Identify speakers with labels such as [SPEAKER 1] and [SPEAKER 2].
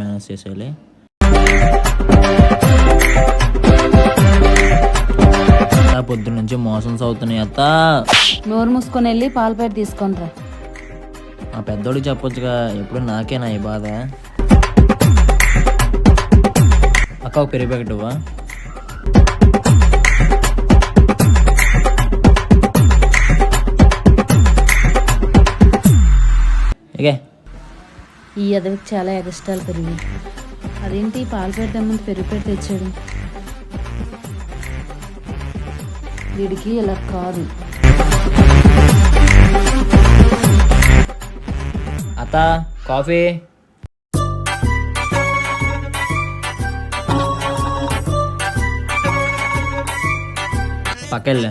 [SPEAKER 1] Manage చేసేయాలి. పొద్దున్న నుంచి మోషన్స్ అవుతున్నాయి అత్త.
[SPEAKER 2] నోరు మూసుకొని వెళ్ళి పాల ప్యాకెట్ తీసుకొని రా.
[SPEAKER 1] ఆ పెద్దోడికి చెప్పొచ్చుగా, ఎప్పుడు నాకేనా ఈ బాధ. అక్క ఒక పెరుగు ప్యాకెట్ ఇవ్వా. ఇకే
[SPEAKER 2] ఈ అదవికి చాలా ఎగస్ట్రాలు పెరిగి. అదేంటి పాలు పెడతామంటే పెరుగు పెట్టి తెచ్చాడు. వీడికి ఇలా కాదు.
[SPEAKER 1] అత్త కాఫీ. పక్కెళ్ళా.